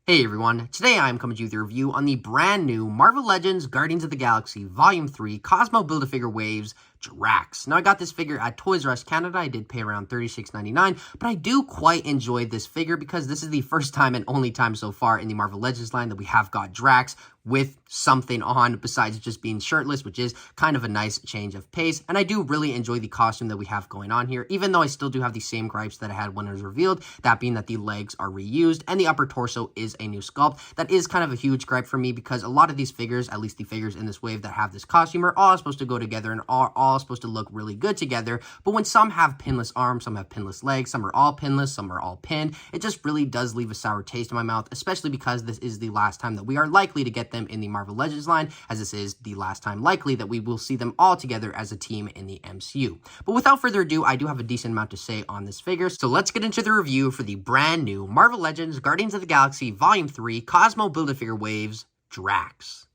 Hey everyone, today I am coming to you with a review on the brand new Marvel Legends Guardians of the Galaxy Volume 3 Cosmo Build-A-Figure Waves Drax. Now I got this figure at Toys R Us Canada. I did pay around $36.99, but I do quite enjoy this figure because this is the first time and only time so far in the Marvel Legends line that we have got Drax with something on besides just being shirtless, which is kind of a nice change of pace. And I do really enjoy the costume that we have going on here, even though I still do have the same gripes that I had when it was revealed, that being that the legs are reused and the upper torso is a new sculpt. That is kind of a huge gripe for me because a lot of these figures, at least the figures in this wave that have this costume, are all supposed to go together and are all supposed to look really good together. But when some have pinless arms, some have pinless legs, some are all pinless, some are all pinned, it just really does leave a sour taste in my mouth, especially because this is the last time that we are likely to get them in the Marvel Legends line, as this is the last time likely that we will see them all together as a team in the MCU. But without further ado, I do have a decent amount to say on this figure, so let's get into the review for the brand new Marvel Legends Guardians of the Galaxy Volume 3 Cosmo Build-A-Figure Waves Drax.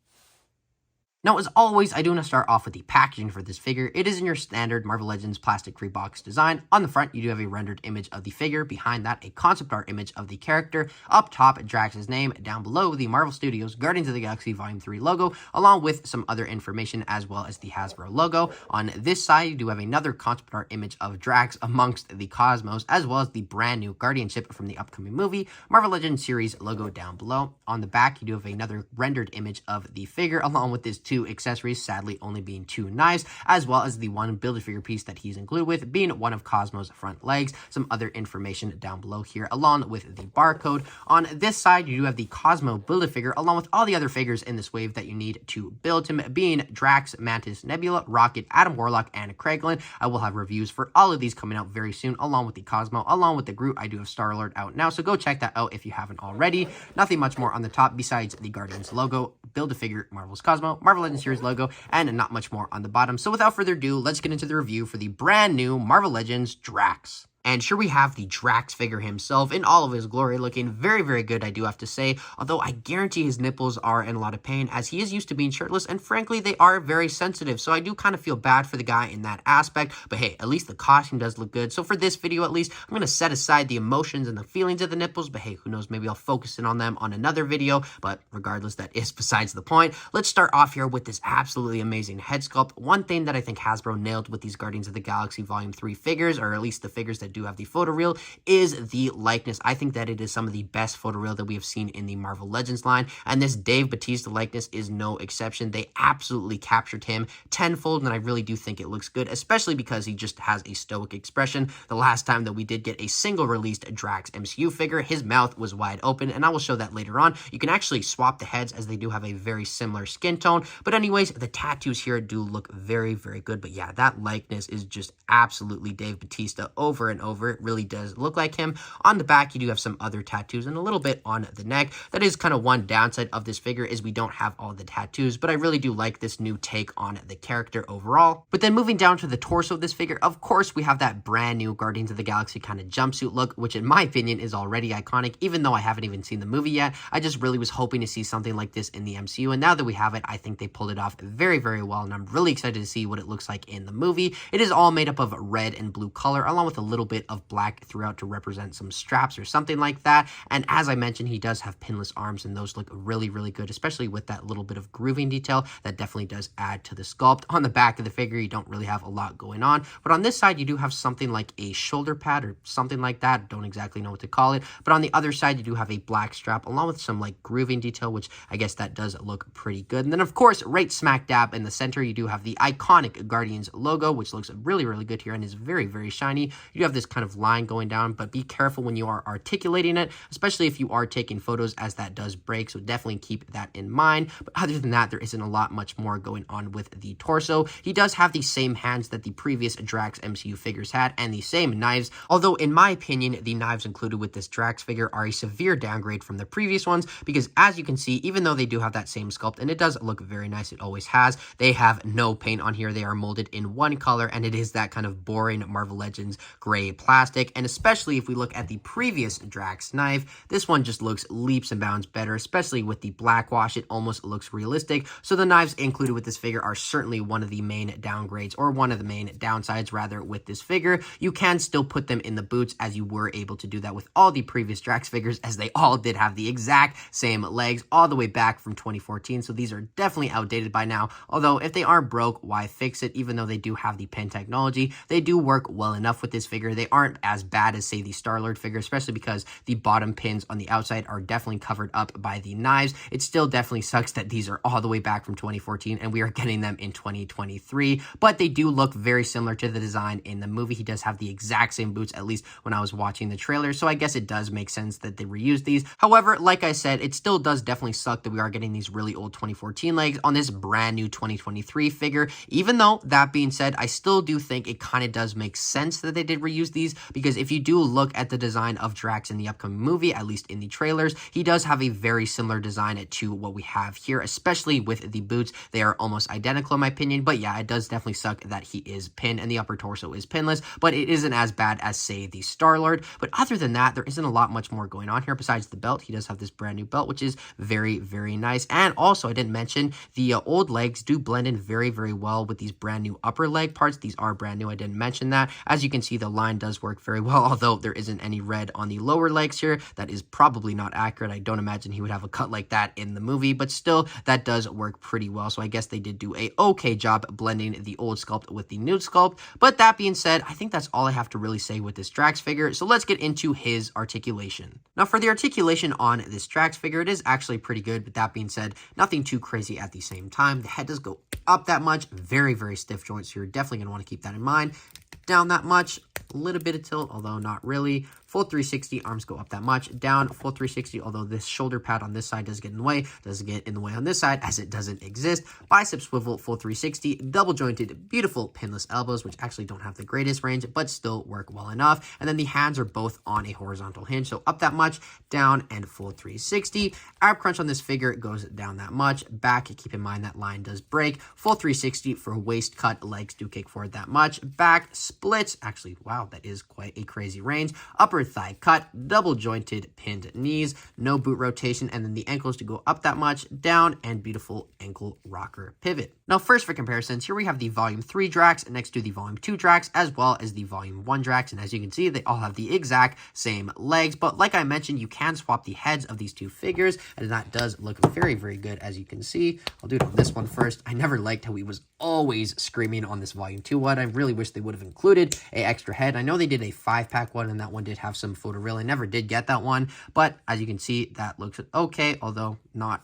Now, as always, I do want to start off with the packaging for this figure. It is in your standard Marvel Legends plastic-free box design. On the front, you do have a rendered image of the figure. Behind that, a concept art image of the character. Up top, Drax's name. Down below, the Marvel Studios Guardians of the Galaxy Volume 3 logo, along with some other information, as well as the Hasbro logo. On this side, you do have another concept art image of Drax amongst the Cosmos, as well as the brand new Guardian ship from the upcoming movie, Marvel Legends series logo down below. On the back, you do have another rendered image of the figure, along with his two accessories, sadly only being two knives, as well as the one Build-A-Figure piece that he's included with being one of Cosmo's front legs. Some other information down below here, along with the barcode. On this side, you do have the Cosmo Build-A-Figure, along with all the other figures in this wave that you need to build him, being Drax, Mantis, Nebula, Rocket, Adam Warlock, and Kraglin. I will have reviews for all of these coming out very soon, along with the Cosmo, along with the Groot. I do have Star-Lord out now, so go check that out if you haven't already. Nothing much more on the top besides the Guardians logo, Build-A-Figure, Marvel's Cosmo, Marvel Legends series logo, and not much more on the bottom. So without further ado, let's get into the review for the brand new Marvel Legends Drax. And sure, we have the Drax figure himself in all of his glory, looking very, very good, I do have to say. Although I guarantee his nipples are in a lot of pain, as he is used to being shirtless, and frankly, they are very sensitive. So I do kind of feel bad for the guy in that aspect. But hey, at least the costume does look good. So for this video, at least, I'm going to set aside the emotions and the feelings of the nipples. But hey, who knows, maybe I'll focus in on them on another video. But regardless, that is besides the point. Let's start off here with this absolutely amazing head sculpt. One thing that I think Hasbro nailed with these Guardians of the Galaxy Volume 3 figures, or at least the figures that do have the photoreal, is the likeness. I think that it is some of the best photoreal that we have seen in the Marvel Legends line, and this Dave Bautista likeness is no exception. They absolutely captured him tenfold, and I really do think it looks good, especially because he just has a stoic expression. The last time that we did get a single released Drax MCU figure, his mouth was wide open, and I will show that later on. You can actually swap the heads, as they do have a very similar skin tone, but anyways, the tattoos here do look very, very good. But yeah, that likeness is just absolutely Dave Bautista over and over. It really does look like him. On the back, you do have some other tattoos and a little bit on the neck. That is kind of one downside of this figure, is we don't have all the tattoos, but I really do like this new take on the character overall. But then moving down to the torso of this figure, of course, we have that brand new Guardians of the Galaxy kind of jumpsuit look, which in my opinion is already iconic, even though I haven't even seen the movie yet. I just really was hoping to see something like this in the MCU, and now that we have it, I think they pulled it off very, very well, and I'm really excited to see what it looks like in the movie. It is all made up of red and blue color, along with a little bit of black throughout to represent some straps or something like that. And as I mentioned, he does have pinless arms, and those look really, really good, especially with that little bit of grooving detail. That definitely does add to the sculpt. On the back of the figure, you don't really have a lot going on, but on this side, you do have something like a shoulder pad or something like that. Don't exactly know what to call it, but on the other side, you do have a black strap along with some like grooving detail, which I guess that does look pretty good. And then of course, right smack dab in the center, you do have the iconic Guardians logo, which looks really, really good here and is very, very shiny. You have this kind of line going down, but be careful when you are articulating it, especially if you are taking photos, as that does break, so definitely keep that in mind. But other than that, there isn't a lot much more going on with the torso. He does have the same hands that the previous Drax MCU figures had, and the same knives, although in my opinion, the knives included with this Drax figure are a severe downgrade from the previous ones, because as you can see, even though they do have that same sculpt, and it does look very nice, it always has, they have no paint on here. They are molded in one color, and it is that kind of boring Marvel Legends gray gray plastic, and especially if we look at the previous Drax knife, this one just looks leaps and bounds better, especially with the black wash. It almost looks realistic. So the knives included with this figure are certainly one of the main downgrades, or one of the main downsides rather, with this figure. You can still put them in the boots, as you were able to do that with all the previous Drax figures, as they all did have the exact same legs all the way back from 2014. So these are definitely outdated by now. Although if they aren't broke, why fix it? Even though they do have the pin technology, they do work well enough with this figure. They aren't as bad as, say, the Star-Lord figure, especially because the bottom pins on the outside are definitely covered up by the knives. It still definitely sucks that these are all the way back from 2014 and we are getting them in 2023, but they do look very similar to the design in the movie. He does have the exact same boots, at least when I was watching the trailer, so I guess it does make sense that they reused these. However, like I said, it still does definitely suck that we are getting these really old 2014 legs on this brand new 2023 figure. Even though, that being said, I still do think it kind of does make sense that they did reuse these, because if you do look at the design of Drax in the upcoming movie, at least in the trailers, he does have a very similar design to what we have here, especially with the boots. They are almost identical in my opinion, but yeah, it does definitely suck that he is pinned and the upper torso is pinless, but it isn't as bad as, say, the Star-Lord. But other than that, there isn't a lot much more going on here besides the belt. He does have this brand new belt, which is very, very nice. And also, I didn't mention, the old legs do blend in very, very well with these brand new upper leg parts. These are brand new. I didn't mention that. As you can see, the line does work very well, although there isn't any red on the lower legs here. That is probably not accurate. I don't imagine he would have a cut like that in the movie, but still, that does work pretty well. So I guess they did do a okay job blending the old sculpt with the new sculpt. But that being said, I think that's all I have to really say with this Drax figure. So let's get into his articulation. Now, for the articulation on this Drax figure, it is actually pretty good. But that being said, nothing too crazy at the same time. The head does go up that much. Very, very stiff joints. So you're definitely going to want to keep that in mind. Down that much, a little bit of tilt, although not really. Full 360, arms go up that much. Down, full 360, although this shoulder pad on this side does get in the way. Doesn't get in the way on this side, as it doesn't exist. Bicep swivel, full 360. Double jointed, beautiful pinless elbows, which actually don't have the greatest range, but still work well enough. And then the hands are both on a horizontal hinge, so up that much, down, and full 360. Ab crunch on this figure goes down that much. Back, keep in mind that line does break. Full 360 for a waist cut. Legs do kick forward that much. Back splits. Actually, wow, that is quite a crazy range. Upper thigh cut, double jointed pinned knees, no boot rotation, and then the ankles to go up that much, down, and beautiful ankle rocker pivot. Now, first for comparisons, here we have the Volume 3 Drax next to the Volume 2 Drax, as well as the Volume 1 Drax, and as you can see, they all have the exact same legs, but like I mentioned, you can swap the heads of these two figures, and that does look very, very good, as you can see. I'll do it on this one first. I never liked how he was always screaming on this Volume 2 one. I really wish they would have included an extra head. I know they did a 5-pack one, and that one did have some photoreal. I never did get that one, but as you can see, that looks okay, although not,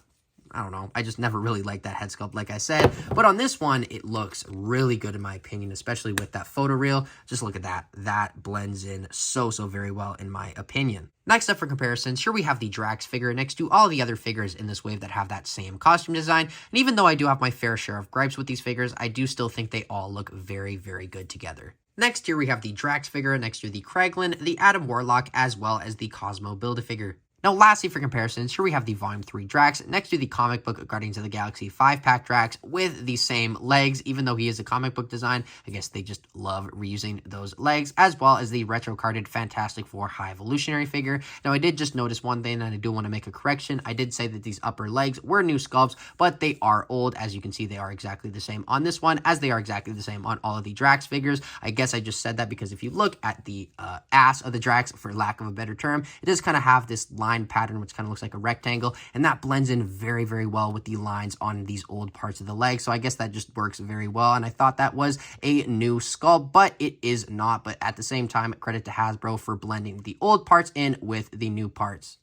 I don't know. I just never really liked that head sculpt, like I said. But on this one, it looks really good in my opinion, especially with that photoreal. Just look at that. That blends in so very well in my opinion. Next up for comparisons, here we have the Drax figure next to all the other figures in this wave that have that same costume design. And even though I do have my fair share of gripes with these figures, I do still think they all look very, very good together. Next, here we have the Drax figure next to the Kraglin, the Adam Warlock, as well as the Cosmo Build-A-Figure. Now, lastly, for comparisons, here we have the Volume 3 Drax next to the comic book Guardians of the Galaxy 5-pack Drax with the same legs, even though he is a comic book design. I guess they just love reusing those legs, as well as the retro-carded Fantastic Four High Evolutionary figure. Now, I did just notice one thing, and I do want to make a correction. I did say that these upper legs were new sculpts, but they are old. As you can see, they are exactly the same on this one, as they are exactly the same on all of the Drax figures. I guess I just said that because if you look at the ass of the Drax, for lack of a better term, it does kind of have this line pattern which kind of looks like a rectangle, and that blends in very, very well with the lines on these old parts of the leg. So I guess that just works very well, and I thought that was a new sculpt, but it is not. But at the same time, credit to Hasbro for blending the old parts in with the new parts.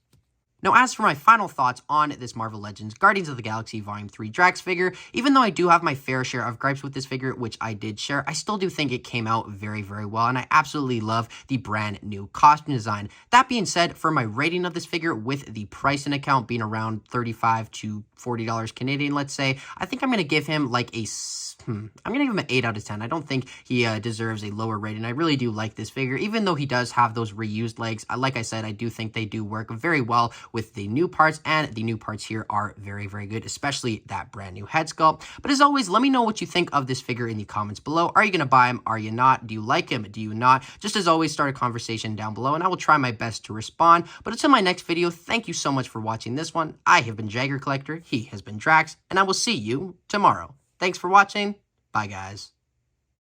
Now, as for my final thoughts on this Marvel Legends Guardians of the Galaxy Volume 3 Drax figure, even though I do have my fair share of gripes with this figure, which I did share, I still do think it came out very, very well, and I absolutely love the brand new costume design. That being said, for my rating of this figure, with the price in account being around $35 to $40 Canadian, let's say, I think I'm going to give him like a I'm going to give him an 8 out of 10. I don't think he deserves a lower rating. I really do like this figure, even though he does have those reused legs. Like I said, I do think they do work very well with the new parts, and the new parts here are very, very good, especially that brand new head sculpt. But as always, let me know what you think of this figure in the comments below. Are you going to buy him? Are you not? Do you like him? Do you not? Just as always, start a conversation down below, and I will try my best to respond. But until my next video, thank you so much for watching this one. I have been Jagger Collector, he has been Drax, and I will see you tomorrow. Thanks for watching. Bye, guys.